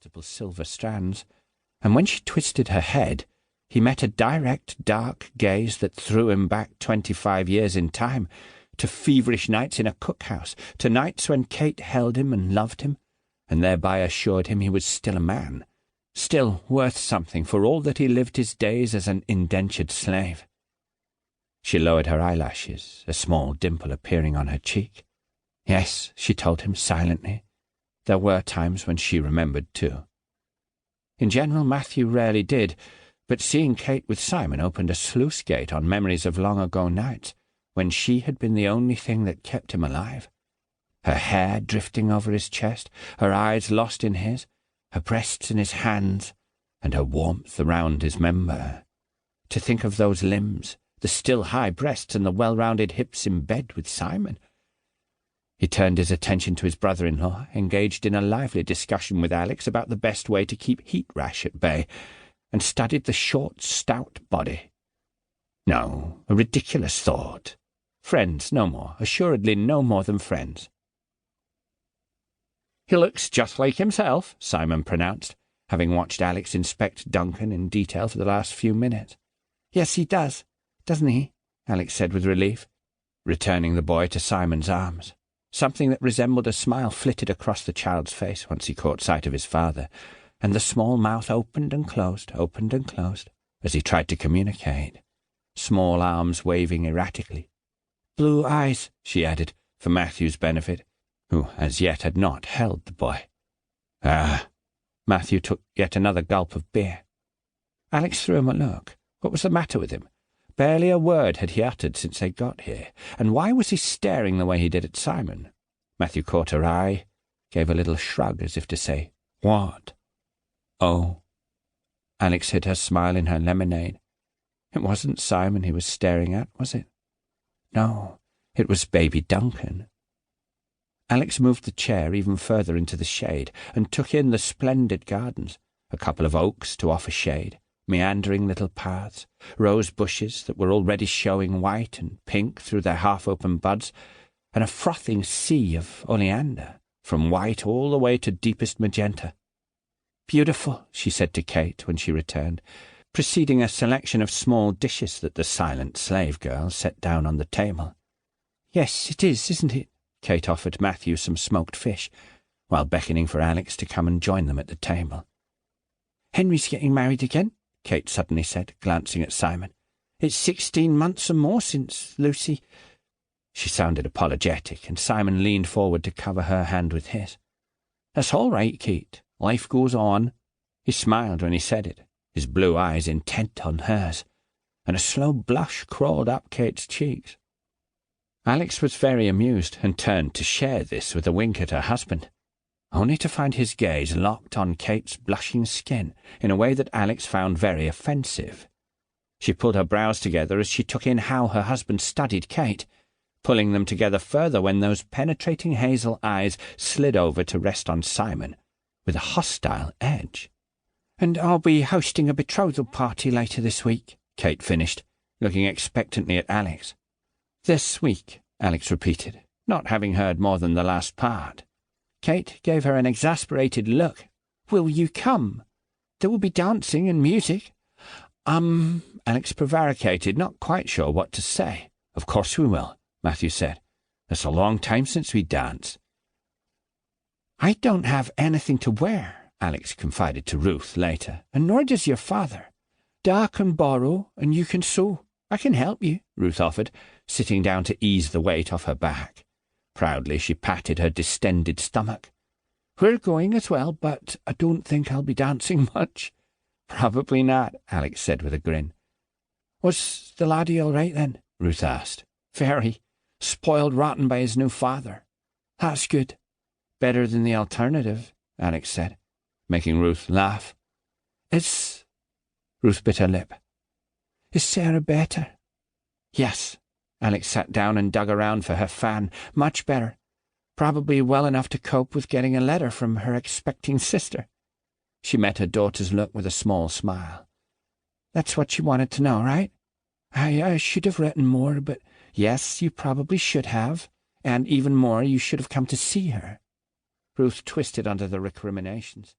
multiple silver strands, and when she twisted her head, he met a direct, dark gaze that threw him back 25 years in time, to feverish nights in a cookhouse, to nights when Kate held him and loved him, and thereby assured him he was still a man, still worth something for all that he lived his days as an indentured slave. She lowered her eyelashes, a small dimple appearing on her cheek. Yes, she told him silently. There were times when she remembered too. In general, Matthew rarely did, but seeing Kate with Simon opened a sluice gate on memories of long-ago nights, when she had been the only thing that kept him alive. Her hair drifting over his chest, her eyes lost in his, her breasts in his hands, and her warmth around his member. To think of those limbs, the still high breasts and the well-rounded hips in bed with Simon. He turned his attention to his brother-in-law, engaged in a lively discussion with Alex about the best way to keep heat rash at bay, and studied the short, stout body. No, a ridiculous thought. Friends, no more, assuredly no more than friends. "He looks just like himself," Simon pronounced, having watched Alex inspect Duncan in detail for the last few minutes. "Yes, he does, doesn't he?" Alex said with relief, returning the boy to Simon's arms. Something that resembled a smile flitted across the child's face once he caught sight of his father, and the small mouth opened and closed, as he tried to communicate, small arms waving erratically. "Blue eyes," she added, for Matthew's benefit, who as yet had not held the boy. "Ah." Matthew took yet another gulp of beer. Alex threw him a look. What was the matter with him? Barely a word had he uttered since they got here, and why was he staring the way he did at Simon? Matthew caught her eye, gave a little shrug as if to say, "What?" "Oh." Alex hid her smile in her lemonade. It wasn't Simon he was staring at, was it? No, it was baby Duncan. Alex moved the chair even further into the shade and took in the splendid gardens, a couple of oaks to offer shade, meandering little paths, rose bushes that were already showing white and pink through their half-open buds, and a frothing sea of oleander, from white all the way to deepest magenta. "Beautiful," she said to Kate when she returned, preceding a selection of small dishes that the silent slave girl set down on the table. "Yes, it is, isn't it?" Kate offered Matthew some smoked fish, while beckoning for Alex to come and join them at the table. "Henry's getting married again," Kate suddenly said, glancing at Simon. "It's 16 months or more since Lucy—" She sounded apologetic, and Simon leaned forward to cover her hand with his. "That's all right, Kate. Life goes on." He smiled when he said it, his blue eyes intent on hers, and a slow blush crawled up Kate's cheeks. Alex was very amused, and turned to share this with a wink at her husband, only to find his gaze locked on Kate's blushing skin in a way that Alex found very offensive. She pulled her brows together as she took in how her husband studied Kate, pulling them together further when those penetrating hazel eyes slid over to rest on Simon with a hostile edge. "And I'll be hosting a betrothal party later this week," Kate finished, looking expectantly at Alex. "This week," Alex repeated, not having heard more than the last part. Kate gave her an exasperated look. "Will you come? There will be dancing and music." Alex prevaricated, not quite sure what to say. "Of course we will," Matthew said. "It's a long time since we danced." "I don't have anything to wear," Alex confided to Ruth later, "and nor does your father. Da can borrow, and you can sew. I can help you," Ruth offered, sitting down to ease the weight off her back. Proudly she patted her distended stomach. "We're going as well, but I don't think I'll be dancing much." "Probably not," Alex said with a grin. "Was the laddie all right then?" Ruth asked. "Very. Spoiled rotten by his new father." "That's good. Better than the alternative," Alex said, making Ruth laugh. "Is—" Ruth bit her lip. "Is Sarah better?" "Yes." Alex sat down and dug around for her fan. "Much better. Probably well enough to cope with getting a letter from her expecting sister." She met her daughter's look with a small smile. "That's what you wanted to know, right? I should have written more, but yes, you probably should have. And even more, you should have come to see her." Ruth twisted under the recriminations.